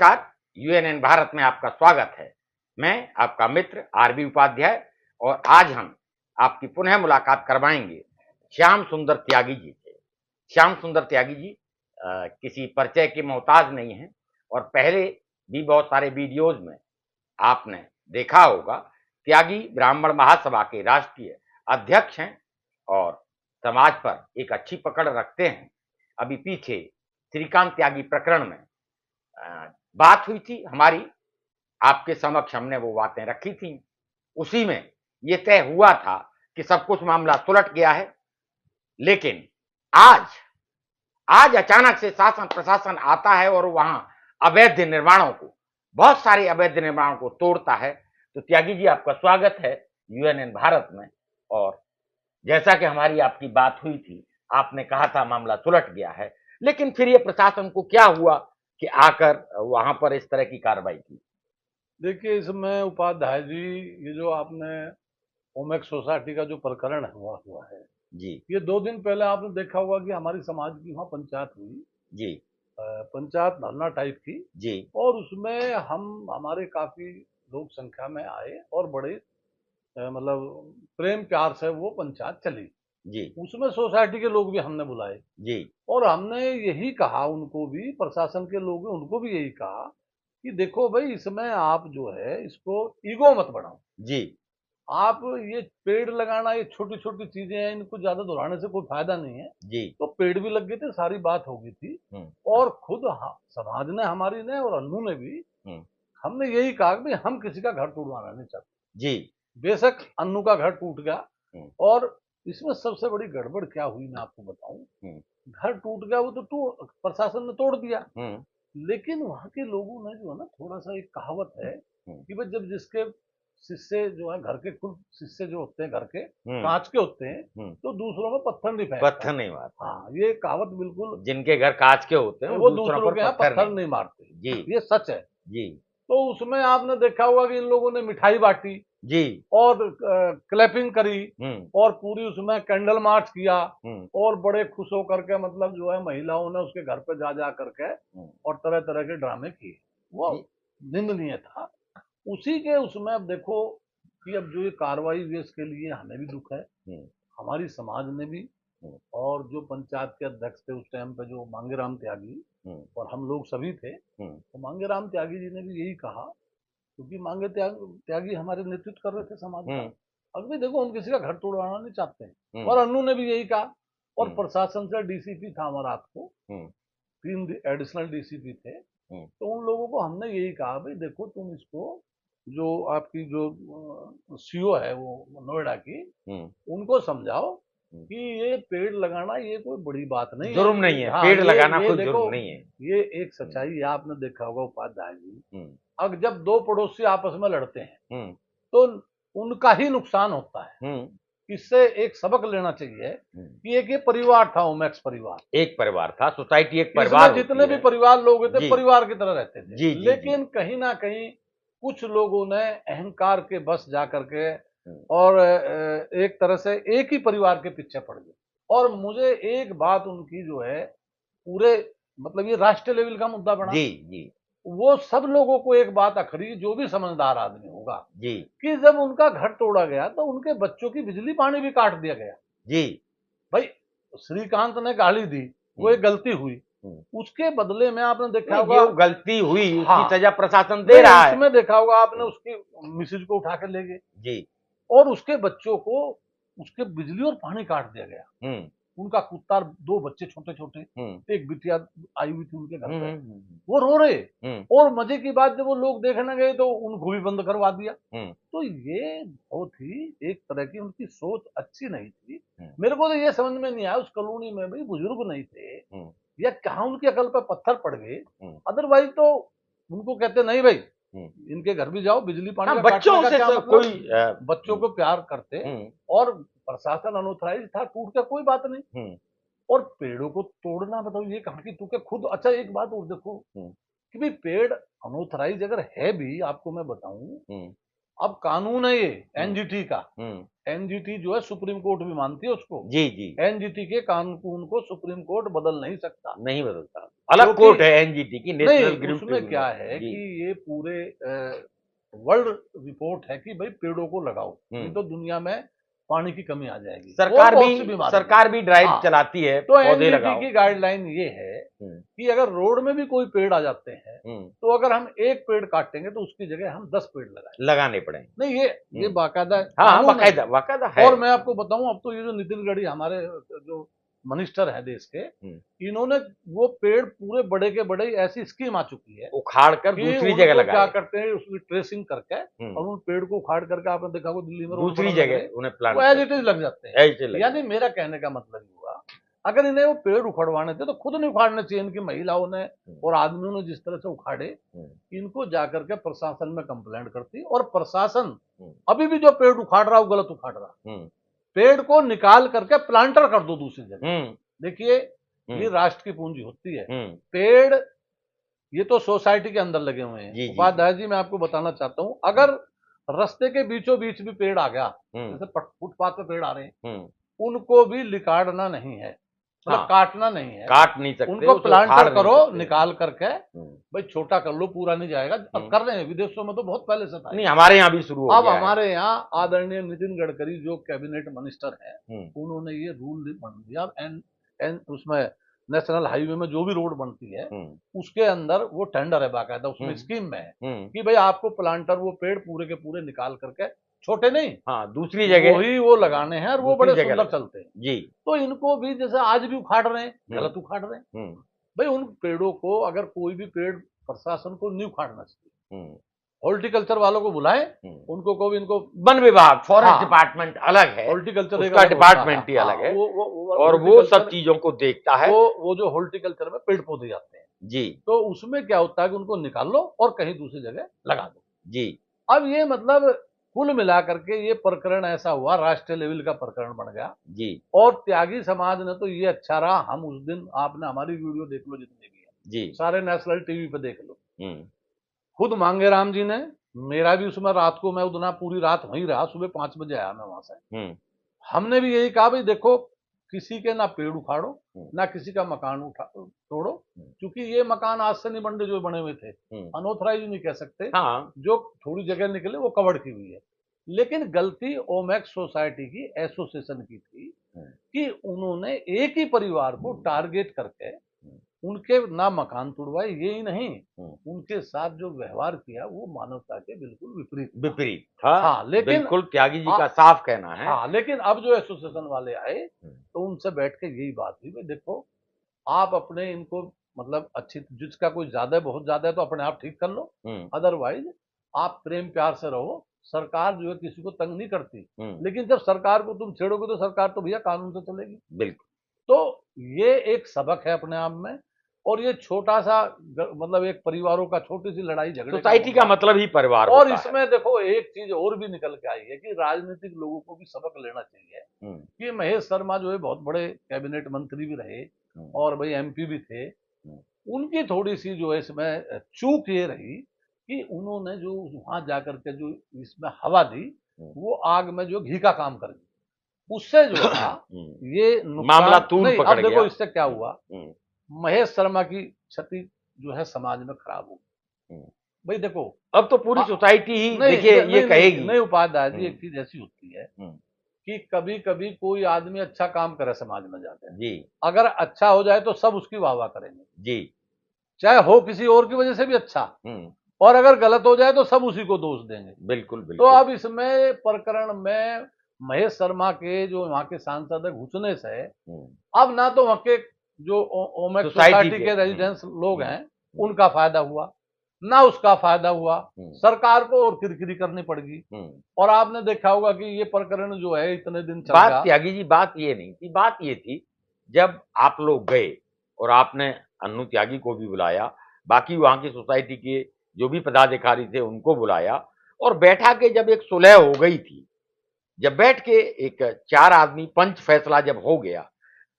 नमस्कार, यूएनएन भारत में आपका स्वागत है। मैं आपका मित्र आरबी उपाध्याय और आज हम आपकी पुनः मुलाकात करवाएंगे श्याम सुंदर त्यागी जी से। श्याम सुंदर त्यागी जी किसी परिचय के मोहताज नहीं हैं और पहले भी बहुत सारे वीडियोज में आपने देखा होगा। त्यागी ब्राह्मण महासभा के राष्ट्रीय अध्यक्ष हैं और समाज पर एक अच्छी पकड़ रखते हैं। अभी पीछे श्रीकांत त्यागी प्रकरण में बात हुई थी हमारी, आपके समक्ष हमने वो बातें रखी थी। उसी में ये तय हुआ था कि सब कुछ मामला सुलट गया है, लेकिन आज अचानक से शासन प्रशासन आता है और वहां अवैध निर्माणों को, बहुत सारे अवैध निर्माणों को तोड़ता है। तो त्यागी जी, आपका स्वागत है यूएनएन भारत में। और जैसा कि हमारी आपकी बात हुई थी, आपने कहा था मामला सुलट गया है, लेकिन फिर ये प्रशासन को क्या हुआ कि आकर वहां पर इस तरह की कार्रवाई की? देखिए, इसमें उपाध्याय जी, ये जो आपने ओमेक्स सोसाइटी का जो प्रकरण हुआ है जी, ये 2 दिन पहले आपने देखा होगा कि हमारी समाज की वहाँ पंचायत हुई। जी, पंचायत धरना टाइप की। जी, और उसमें हमारे काफी लोग संख्या में आए और बड़े मतलब प्रेम प्यार से वो पंचायत चली। जी, उसमें सोसाइटी के लोग भी हमने बुलाए जी, और हमने यही कहा उनको भी, प्रशासन के लोग उनको भी यही कहा कि देखो भाई, इसमें आप जो है इसको ईगो मत बढ़ाओ। जी, आप ये पेड़ लगाना, ये छोटी छोटी चीजें हैं, इनको ज्यादा दोहराने से कोई फायदा नहीं है। जी, तो पेड़ भी लग गए थे, सारी बात हो गई थी। और खुद समाज ने, हमारी ने और अन्नू ने भी, हमने यही कहा कि भाई हम किसी का घर तोड़वाना नहीं चाहते। जी, बेशक अन्नू का घर टूट गया। और इसमें सबसे बड़ी गड़बड़ क्या हुई मैं आपको बताऊं। घर टूट गया, वो तो प्रशासन ने तोड़ दिया। लेकिन वहां के लोगों ने जो है ना, थोड़ा सा एक कहावत है कि भाई जब जिसके शीशे जो है, घर के कुल शीशे जो होते हैं घर के कांच के होते हैं, तो दूसरों में पत्थर नहीं फेंकता। पत्थर नहीं मारता। हाँ, ये कहावत बिल्कुल, जिनके घर कांच के होते हैं वो दूसरों दूसरों पर के यहाँ पत्थर नहीं मारते। जी, ये सच है। जी, तो उसमें आपने देखा होगा कि इन लोगों ने मिठाई बांटी जी, और क्लैपिंग करी हम्म, और पूरी उसमें कैंडल मार्च किया और बड़े खुश होकर के, मतलब जो है, महिलाओं ने उसके घर पे जा करके और तरह तरह के ड्रामे किए। वो निंदनीय था। उसी के उसमें अब देखो कि अब जो ये कार्रवाई हुई, इसके लिए हमें भी दुख है, हमारी समाज ने भी। और जो पंचायत के अध्यक्ष थे उस टाइम पे, जो मांगेराम त्यागी, और हम लोग सभी थे, तो मांगेराम त्यागी जी ने भी यही कहा, क्योंकि त्यागी हमारे नेतृत्व कर रहे थे समाज का। अब भी देखो, हम किसी का घर तोड़वाना नहीं चाहते हैं। और अन्नू ने भी यही कहा। और प्रशासन से डीसीपी था हमारा, आपको 3 एडिशनल डीसीपी थे। तो उन लोगों को हमने यही कहा, भाई देखो, तुम इसको, जो आपकी जो सीओ है वो नोएडा की, उनको समझाओ कि ये पेड़ लगाना ये कोई बड़ी बात नहीं है, जुर्म नहीं है। हाँ, पेड़ लगाना ये कोई देखो, जुर्म नहीं है। ये एक सच्चाई है। आपने देखा होगा उपाध्याय जी, अब जब 2 पड़ोसी आपस में लड़ते हैं तो उनका ही नुकसान होता है। इससे एक सबक लेना चाहिए कि एक ये परिवार था, ओमेक्स परिवार, एक परिवार था, सोसाइटी एक परिवार, जितने भी परिवार लोग थे परिवार की तरह रहते थे। जी, लेकिन कहीं ना कहीं कुछ लोगों ने अहंकार के बस जाकर के और एक तरह से एक ही परिवार के पीछे पड़ गए। और मुझे एक बात उनकी जो है, पूरे मतलब ये राष्ट्रीय लेवल का मुद्दा बना। जी, जी, वो सब लोगों को एक बात अखरी, जो भी समझदार आदमी होगा, जी, कि जब उनका घर तोड़ा गया तो उनके बच्चों की बिजली पानी भी काट दिया गया। जी, भाई, श्रीकांत ने गाली दी, वो एक गलती हुई, उसके बदले में आपने देखा होगा, गलती हुई, हाँ, उसकी सजा प्रशासन दे रहा है। उसमें देखा होगा आपने, उसकी मिसेज को उठा कर ले गए जी, और उसके बच्चों को उसके बिजली और पानी काट दिया गया। उनका कुत्ता, 2 बच्चे छोटे छोटे, एक बिटिया आई हुई थी उनके घर पे, वो रो रहे। और मजे की बात, जब वो लोग देखने गए तो उनको भी बंद करवा दिया। तो ये बहुत ही एक तरह की उनकी सोच अच्छी नहीं थी। मेरे को तो ये समझ में नहीं आया, उस कॉलोनी में भाई बुजुर्ग नहीं थे या कहाँ उनकी अकल पर पत्थर पड़ गए। अदरवाइज तो उनको कहते नहीं भाई, इनके घर भी जाओ, बिजली पानी का बच्चों से मतलब, कोई बच्चों को प्यार करते। और प्रशासन अनऑथराइज था, टूट का कोई बात नहीं। और पेड़ों को तोड़ना, बताओ ये कहाँ की तू खुद। अच्छा, एक बात और देखो कि भाई पेड़ अनऑथराइज अगर है भी, आपको मैं बताऊं, अब कानून है ये एनजीटी का, एनजीटी जो है सुप्रीम कोर्ट भी मानती है उसको। जी जी, एनजीटी के कानून को सुप्रीम कोर्ट बदल नहीं सकता, नहीं बदलता, अलग क्योंकि कोर्ट है एनजीटी की, नेशनल नहीं, ग्रीन उसमें क्या ट्रिब्यूनल। है जी, कि ये पूरे वर्ल्ड रिपोर्ट है कि भाई पेड़ों को लगाओ, नहीं तो दुनिया में पानी की कमी आ जाएगी, और बहुत सी बीमारी। सरकार भी ड्राइव हाँ, चलाती है, तो पौधे एनजीटी लगाओ। की गाइडलाइन ये है कि अगर रोड में भी कोई पेड़ आ जाते हैं, तो अगर हम एक पेड़ काटेंगे तो उसकी जगह हम 10 पेड़ लगाने पड़े। नहीं, ये बाकायदा हाँ, कानून है। बाकायदा बाकायदा है। और मैं आपको बताऊं, अब तो ये जो नितिन गडकरी हमारे जो मिनिस्टर है देश के, इन्होंने वो पेड़ पूरे बड़े के बड़े ऐसी स्कीम आ चुकी है, उखाड़ कर कि दूसरी उनको जगह लगाए। क्या करते हैं, उसकी ट्रेसिंग करके और उन पेड़ को उखाड़ करके, आपने देखा होगा दिल्ली में रोड दूसरी पर लग जगह रहे, उन्हें प्लांट वो एज इट इज लग जाते हैं। ऐसे लगे। यानी मेरा कहने का मतलब ये हुआ, अगर इन्हें वो पेड़ उखड़वाने थे तो खुद नहीं उखाड़ने चाहिए, इनकी महिलाओं ने और आदमियों ने जिस तरह से उखाड़े, इनको जाकर के प्रशासन में कंप्लेंट करती, और प्रशासन अभी भी जो पेड़ उखाड़ रहा है वो गलत उखाड़ रहा, पेड़ को निकाल करके प्लांटर कर दो दूसरी जगह। देखिए, ये राष्ट्र की पूंजी होती है। पेड़ ये तो सोसाइटी के अंदर लगे हुए हैं। उपाध्याय जी, मैं आपको बताना चाहता हूं, अगर रास्ते के बीचों बीच भी पेड़ आ गया, जैसे फुटपाथ पे पेड़ आ रहे हैं, उनको भी लिकाड़ना नहीं है, मतलब काटना नहीं है, काट नहीं सकते, उनको प्लांटर करो, निकाल करके भाई छोटा कर लो, पूरा नहीं जाएगा। अब कर रहे हैं, विदेशों में तो बहुत पहले से था, नहीं हमारे यहाँ भी शुरू हो अब गया हमारे यहाँ आदरणीय नितिन गडकरी जो कैबिनेट मिनिस्टर है, उन्होंने ये रूल बन दिया, एंड उसमें नेशनल हाईवे में जो भी रोड बनती है उसके अंदर वो टेंडर है बाकायदा, उसमें स्कीम में है कि भाई आपको प्लांटर वो पेड़ पूरे के पूरे निकाल करके, छोटे नहीं, हाँ, दूसरी जगह वही वो लगाने हैं, और वो बड़े सुंदर चलते हैं। जी, तो इनको भी जैसे आज भी उखाड़ रहे हैं, गलत उखाड़ रहे हैं भाई। उन पेड़ों को, अगर कोई भी पेड़, प्रशासन को नहीं उखाड़ना चाहिए, हॉर्टिकल्चर वालों को बुलाएं, उनको को भी, इनको वन विभाग, फॉरेस्ट डिपार्टमेंट अलग है, हॉर्टिकल्चर उसका डिपार्टमेंट ही अलग है, और वो सब चीजों को देखता है। वो जो हॉर्टिकल्चर में पेड़ पौधे आते हैं जी, तो उसमें क्या होता है कि उनको निकाल लो और कहीं दूसरी जगह लगा दो। जी, अब ये मतलब कुल मिलाकर के ये प्रकरण ऐसा हुआ, राष्ट्रीय लेवल का प्रकरण बन गया जी, और त्यागी समाज ने तो ये अच्छा रहा, हम उस दिन, आपने हमारी वीडियो देख लो जितनी भी है जी, सारे नेशनल टीवी पे देख लो, खुद मांगेराम जी ने, मेरा भी उसमें रात को, मैं उतना पूरी रात वहीं रहा, सुबह 5 बजे आया मैं वहां से, हमने भी यही कहा भाई देखो, किसी के ना पेड़ उखाड़ो, ना किसी का मकान तोड़ो, क्योंकि ये मकान आज से नहीं बने, जो बने हुए थे, अनऑथराइज नहीं कह सकते, जो थोड़ी जगह निकले वो कवर्ड की हुई है। लेकिन गलती ओमैक्स सोसाइटी की एसोसिएशन की थी कि उन्होंने एक ही परिवार को टारगेट करके उनके ना मकान तोड़वाए, यही नहीं उनके साथ जो व्यवहार किया वो मानवता के बिल्कुल विपरीत था। हाँ, लेकिन बिल्कुल त्यागी जी का साफ कहना है। हाँ, लेकिन अब जो एसोसिएशन वाले आए तो उनसे बैठ के यही बात हुई, भाई देखो आप अपने इनको, मतलब अच्छी, जिसका कोई ज्यादा है, बहुत ज्यादा है तो अपने आप ठीक कर लो, अदरवाइज आप प्रेम प्यार से रहो। सरकार जो है किसी को तंग नहीं करती, लेकिन जब सरकार को तुम छेड़ोगे तो सरकार तो भैया कानून से चलेगी। बिल्कुल। तो ये एक सबक है अपने आप में, और ये छोटा सा, मतलब एक परिवारों का छोटी सी लड़ाई झगड़े, सोसाइटी का मतलब ही परिवार और होता इसमें है। देखो एक चीज और भी निकल के आई है कि राजनीतिक लोगों को भी सबक लेना चाहिए कि महेश शर्मा जो है बहुत बड़े कैबिनेट मंत्री भी रहे और भाई एमपी भी थे, उनकी थोड़ी सी जो है इसमें चूक ये रही कि उन्होंने जो वहां जाकर के जो इसमें हवा दी, वो आग में जो घी का काम कर दी, उससे जो था ये मामला तूल पकड़ अब देखो गया। इससे क्या हुआ, महेश शर्मा की छवि जो है समाज में खराब हो गई। भाई देखो अब तो पूरी सोसाइटी ही देखिए ये कहेगी। नहीं उपाध्याय जी, एक चीज ऐसी होती है कि कभी कभी कोई आदमी अच्छा काम करे समाज में जाकर जी, अगर अच्छा हो जाए तो सब उसकी वाह वाह करेंगे जी, चाहे हो किसी और की वजह से भी अच्छा, और अगर गलत हो जाए तो सब उसी को दोष देंगे। बिल्कुल बिल्कुल। तो अब इसमें प्रकरण में महेश शर्मा के जो वहां के सांसद है घुसने से अब ना तो वहां के जो ओमैक्स सोसाइटी के रेजिडेंट्स लोग हैं उनका फायदा हुआ, ना उसका फायदा हुआ, सरकार को और किरकिरी करनी पड़ेगी। और आपने देखा होगा कि ये प्रकरण जो है इतने दिन चल बात त्यागी जी, बात ये नहीं थी, बात ये थी जब आप लोग गए और आपने अन्नू त्यागी को भी बुलाया, बाकी वहां की सोसाइटी के जो भी पदाधिकारी थे उनको बुलाया, और बैठा के जब एक सुलह हो गई थी, जब बैठ के एक 4 आदमी पंच फैसला जब हो गया,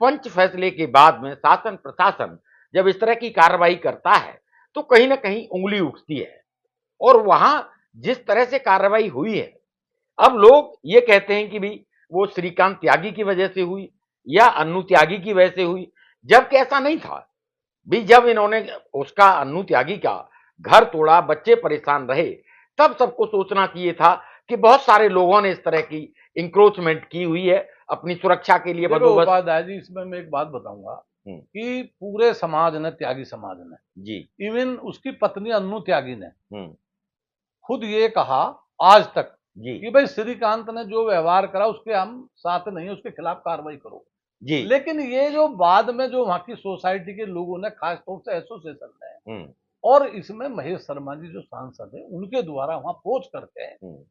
पंच फैसले के बाद में शासन प्रशासन जब इस तरह की कार्रवाई करता है तो कहीं ना कहीं उंगली उठती है। और वहां जिस तरह से कार्रवाई हुई है, अब लोग ये कहते हैं कि भाई वो श्रीकांत त्यागी की वजह से हुई या अन्नू त्यागी की वजह से हुई, जबकि ऐसा नहीं था भी। जब इन्होंने उसका अन्नू त्यागी का घर तोड़ा, बच्चे परेशान रहे, तब सबको सोचना चाहिए था कि बहुत सारे लोगों ने इस तरह की इंक्रोचमेंट की हुई है अपनी सुरक्षा के लिए, देखो बंदोबस्त। उपाध्याय जी, इसमें मैं एक बात बताऊंगा कि पूरे समाज ने, त्यागी समाज ने जी, इवन उसकी पत्नी अन्नू त्यागी ने हम्म, खुद ये कहा आज तक जी, कि भाई श्रीकांत ने जो व्यवहार करा उसके हम साथ नहीं, उसके खिलाफ कार्रवाई करो। जी, लेकिन ये जो बाद में जो वहां की सोसाइटी के लोगों ने, खासतौर से एसोसिएशन ने, हम्म, और इसमें महेश शर्मा जी जो सांसद है उनके द्वारा वहां पहुंच करके हम्म,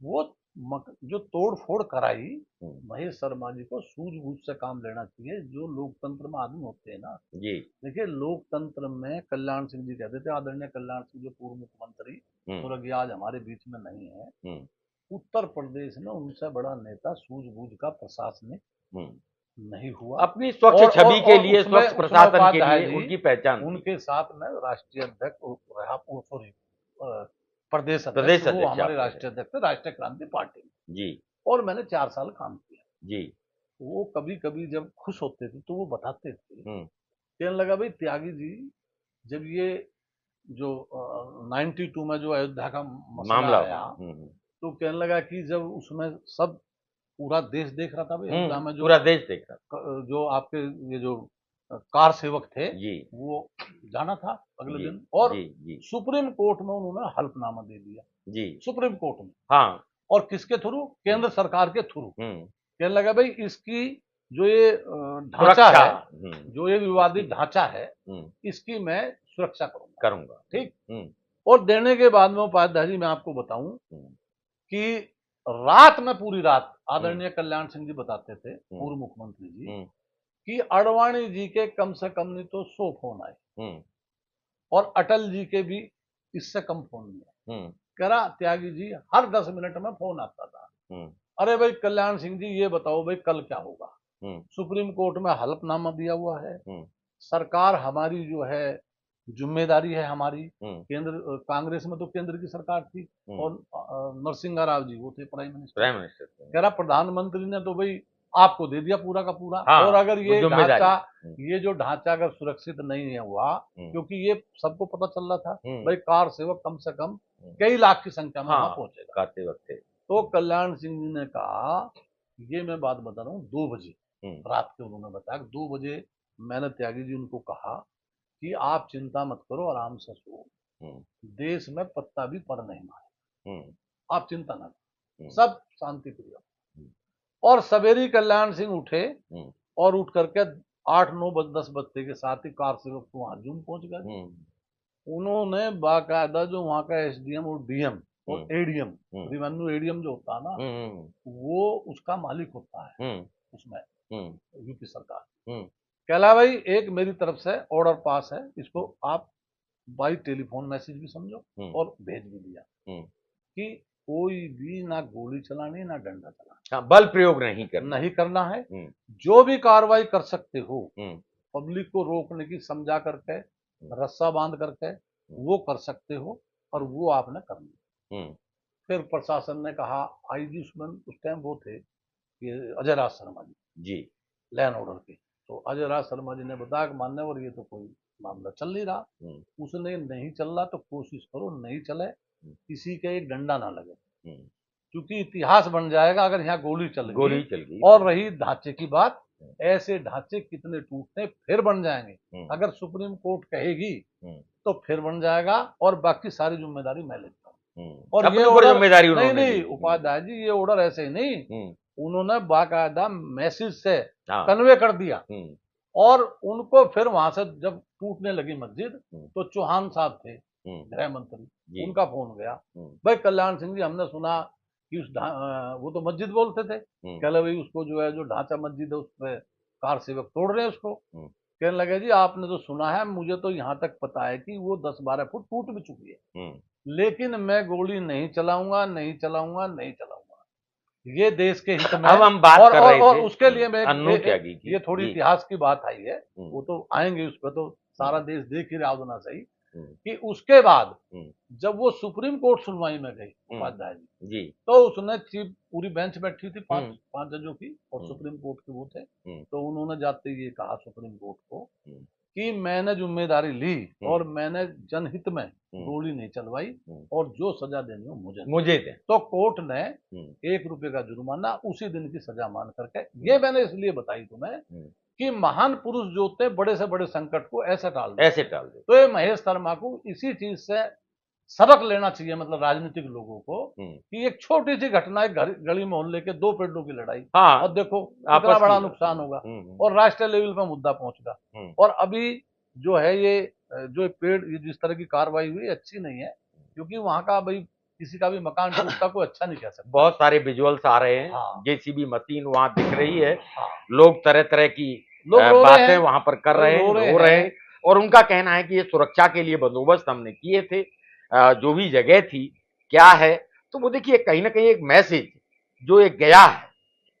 वो जो तोड़ फोड़ कराई, हम्म, महेश शर्मा जी को सूझबूझ से काम लेना चाहिए। जो लोकतंत्र में आदमी होते हैं ना, जी, देखिए लोकतंत्र में कल्याण सिंह जी कहते थे, आदरणीय कल्याण सिंह जो पूर्व मुख्यमंत्री स्वर्गीय आज हमारे बीच में नहीं है, हम्म, उत्तर प्रदेश में उनसे बड़ा नेता सूझबूझ का प्रशासनिक हम्म, नहीं हुआ। अपनी स्वच्छ छवि के लिए, उसमें स्वच्छ प्रशासन के उपाध्याय लिए जी, उनकी पहचान थी। उनके साथ में राष्ट्रीय अध्यक्ष रहा, सॉरी प्रदेश अध्यक्ष, प्रदेश वो अध्यक्ष हमारे आप रहे। राष्ट्रीय अध्यक्ष थे राष्ट्रीय क्रांति पार्टी में, जी, और मैंने 4 साल काम किया। जी, वो कभी कभी जब खुश होते थे तो वो बताते थे, हम्म, कहने लगा भाई त्यागी जी, जब ये जो 92 में जो अयोध्या का मसला मामला आया, हुआ, तो कहने लगा कि जब उसमें सब पूरा देश देख रहा था भाई, अयोध्या में जो पूरा देश देख रहा। जो आपके ये जो कार सेवक थे, जी, वो जाना था अगले जी, दिन, और जी, जी, सुप्रीम कोर्ट में उन्होंने हल्फनामा दे दिया, जी, सुप्रीम कोर्ट में। हाँ, और किसके थ्रू? केंद्र सरकार के थ्रू। हम्म, कहने लगा भाई इसकी जो ये ढांचा सुरक्षा, है, जो ये विवादित इसकी, ढांचा है, हम्म, इसकी मैं सुरक्षा करूंगा। करूंगा, ठीक। हम्म, और देने के बाद में उपाध्याय जी मैं आपको बताऊं हम्म, कि रात में, पूरी रात, हम्म, आदरणीय कल्याण सिंह जी बताते थे, हम्म, पूर्व मुख्यमंत्री जी, हम्म, कि अडवाणी जी के कम से कम नहीं तो 100 फोन आए, हम्म, और अटल जी के भी इससे कम फोन नहीं आए। हम्म, कह रहा त्यागी जी हर 10 मिनट में फोन आता था, हम्म, अरे भाई कल्याण सिंह जी ये बताओ भाई कल क्या होगा, हम्म, सुप्रीम कोर्ट में हलफनामा दिया हुआ है, हम्म, सरकार हमारी जो है, जिम्मेदारी है हमारी, हम्म, केंद्र, कांग्रेस में तो केंद्र की सरकार थी, और नरसिंह राव जी वो थे प्राइम मिनिस्टर। प्राइम मिनिस्टर, कह रहा प्रधानमंत्री ने तो भाई आपको दे दिया पूरा का पूरा, हाँ, और अगर वो ये जिम्मेदारी, ढांचा, ये जो ढांचा अगर सुरक्षित नहीं है हुआ, क्योंकि ये सबको पता चल रहा था भाई कार सेवक कम से कम कई लाख की संख्या में वहां हाँ, पहुंचेगा। काते वक्त, तो कल्याण सिंह जी ने कहा, ये मैं बात बता रहा हूँ 2 बजे रात के, उन्होंने बताया 2 बजे मैंने त्यागी जी उनको कहा कि आप चिंता मत करो, आराम से सो, देश में पत्ता भी पर नहीं मारे, आप चिंता ना करो, सब शांति प्रिय। और सवेरी कल्याण सिंह उठे, और उठ करके 8, 9, 10 बजते के साथ ही कार सेवक तो वहां जूम पहुंच गए। उन्होंने बाकायदा जो वहां का एसडीएम और डीएम और एडीएम, रिवेन्यू एडीएम जो होता है ना, वो उसका मालिक होता है उसमें, यूपी सरकार, कहला भाई एक मेरी तरफ से ऑर्डर पास है, इसको आप बाई टेलीफोन मैसेज भी समझो, और भेज भी दिया कि कोई भी ना गोली चलानी ना डंडा चलाना, बल प्रयोग नहीं करना है। जो भी कार्रवाई कर सकते हो पब्लिक को रोकने की, समझा करके, रस्सा बांध करके, वो कर सकते हो, और वो आपने करनी। फिर प्रशासन ने कहा, आईजी उस टाइम वो थे ये अजय राज शर्मा जी, लैंड ऑर्डर के, तो अजय राज शर्मा जी ने बताया कि मान्यवर ये तो कोई मामला चल नहीं रहा, उसने नहीं चल रहा तो कोशिश करो नहीं चले, किसी का एक डंडा ना लगे, क्योंकि इतिहास बन जाएगा अगर यहाँ गोली चल गई। और रही ढांचे की बात, ऐसे ढांचे कितने टूटते फिर बन जाएंगे, अगर सुप्रीम कोर्ट कहेगी तो फिर बन जाएगा, और बाकी सारी जिम्मेदारी मैं लेता हूँ। और ये जिम्मेदारी नहीं उपाध्याय जी, ये ऑर्डर ऐसे ही नहीं, उन्होंने बाकायदा मैसेज से कन्वे कर दिया, और उनको फिर वहां से जब टूटने लगी मस्जिद, तो चौहान साहब थे गृह मंत्री, उनका फोन गया, भाई कल्याण सिंह जी हमने सुना कि वो तो मस्जिद बोलते थे, कहले भाई उसको जो है, जो ढांचा मस्जिद है उस पर कार सेवक तोड़ रहे हैं उसको। कहने लगे जी आपने तो सुना है, मुझे तो यहाँ तक पता है कि वो 10-12 फुट टूट भी चुकी है, लेकिन मैं गोली नहीं चलाऊंगा, नहीं चलाऊंगा, नहीं चलाऊंगा, ये देश के हित में। अब हम बात कर रहे थे, और उसके लिए मैं अन्नू त्यागी की, ये थोड़ी इतिहास की बात आई है, वो तो आएंगे उस पर, तो सारा देश देख ही रहा होना सही। कि उसके बाद जब वो सुप्रीम कोर्ट सुनवाई में गई उपाध्याय जी, तो उसने चीफ पूरी बेंच बैठी थी, पांच जजों की, और सुप्रीम कोर्ट के वो थे, तो उन्होंने जाते ये कहा सुप्रीम कोर्ट को कि मैंने जिम्मेदारी ली और मैंने जनहित में गोली नहीं चलवाई और जो सजा देनी हो मुझे दे। तो कोर्ट ने 1 रुपए का जुर्माना उसी दिन की सजा मान करके, ये मैंने इसलिए बताई तुम्हें कि महान पुरुष जो होते हैं बड़े से बड़े संकट को ऐसे टाल दे। तो ये महेश शर्मा को इसी चीज से सबक लेना चाहिए, मतलब राजनीतिक लोगों को, कि एक छोटी सी घटना, एक गली मोहल्ले के 2 पेड़ों की लड़ाई, और देखो कितना बड़ा नुकसान होगा और राष्ट्रीय लेवल पर मुद्दा पहुंचेगा। और अभी जो है ये जो पेड़, ये जिस तरह की कार्रवाई हुई अच्छी नहीं है, क्योंकि वहां का भाई किसी का भी मकान टूटता कोई अच्छा नहीं कह सकता। बहुत सारे विजुअल्स आ रहे हैं, जेसीबी मशीन वहां दिख रही है, लोग तरह तरह की बातें वहां पर कर रहे हैं, रो रहे हैं, और उनका कहना है कि ये सुरक्षा के लिए बंदोबस्त हमने किए थे, जो भी जगह थी क्या है। तो वो देखिए कहीं ना कहीं एक मैसेज जो एक गया है,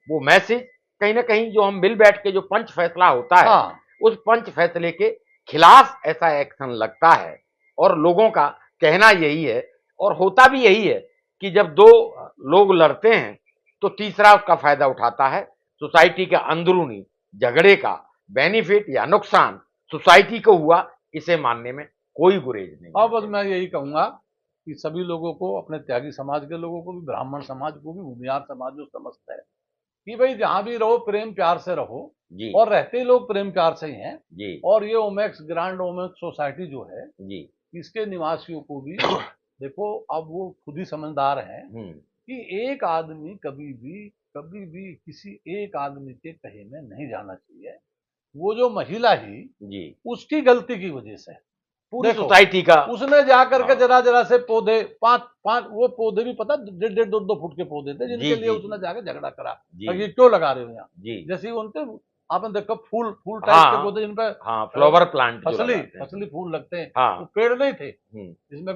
वो मैसेज कहीं ना कहीं जो हम मिल बैठ के जो पंच फैसला होता है, उस पंच फैसले के खिलाफ ऐसा एक्शन लगता है। और लोगों का कहना यही है और होता भी यही है कि जब 2 लोग लड़ते हैं तो तीसरा उसका फायदा उठाता है। सोसाइटी के अंदरूनी झगड़े का बेनिफिट या नुकसान सोसाइटी को हुआ, इसे मानने में कोई गुरेज नहीं। अब बस मैं यही कहूंगा कि सभी लोगों को, अपने त्यागी समाज के लोगों को भी, ब्राह्मण समाज को भी, भूमिहार समाज जो समझता है कि भाई जहां भी रहो प्रेम प्यार से रहो जी, और रहते लोग प्रेम प्यार से ही हैं जी। और ये ओमेक्स ग्रांड ओमेक्स सोसाइटी जो है जी, इसके निवासियों को भी देखो, अब वो खुद ही समझदार हैं कि एक आदमी कभी भी किसी एक आदमी के कहे में नहीं जाना चाहिए। वो जो महिला ही जी, उसकी गलती की वजह से पूरी सोसाइटी का, उसने जाकर के जरा से पौधे, 5 वो पौधे भी पता 1.5 2 फुट के पौधे थे जिनके लिए उसने जाकर झगड़ा करा, ये क्यों लगा रहे हो यहाँ। जैसे उनके आपने देखो फूल टाइप के पौधे जिन पर फ्लावर प्लांट, फसली फूल लगते हैं, वो पेड़ नहीं थे जिसमें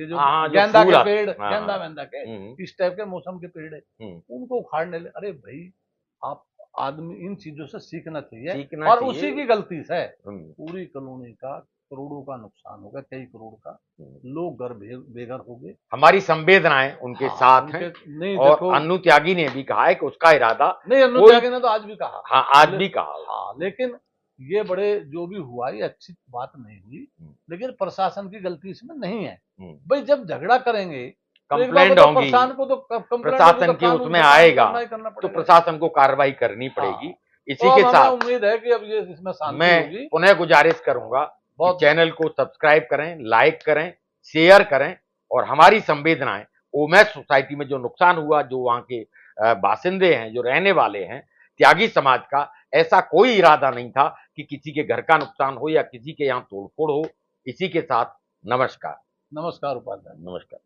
ये जो गेंदा के पेड़, गेंदा के इस टाइप के मौसम के पेड़ है, उनको उखाड़ने ले। अरे भाई, आप आदमी इन चीजों से सीखना चाहिए, और उसी की गलती से पूरी कॉलोनी का करोड़ों का नुकसान होगा, कई करोड़ का, लोग घर बेघर हो गए। हमारी संवेदनाएं उनके साथ हैं। और अन्नू त्यागी ने भी कहा है कि उसका इरादा नहीं, अन्नू त्यागी ने तो आज भी कहा, आज भी कहा, लेकिन ये बड़े जो भी हुआ ये अच्छी बात नहीं हुई, लेकिन प्रशासन की गलती इसमें नहीं है। भाई जब झगड़ा करेंगे, कंप्लेंट होगी, प्रशासन की उसमें आएगा तो प्रशासन को कार्रवाई करनी पड़ेगी। इसी के साथ उम्मीद है कि अब ये इसमें शांति मैं पुनः गुजारिश करूंगा कि चैनल को सब्सक्राइब करें, लाइक करें, शेयर करें, और हमारी संवेदनाएं ओमेक्स सोसाइटी में जो नुकसान हुआ, जो वहां के बासिंदे हैं, जो रहने वाले हैं, त्यागी समाज का ऐसा कोई इरादा नहीं था कि किसी के घर का नुकसान हो या किसी के यहाँ तोड़फोड़ हो। इसी के साथ नमस्कार। नमस्कार उपाध्याय, नमस्कार।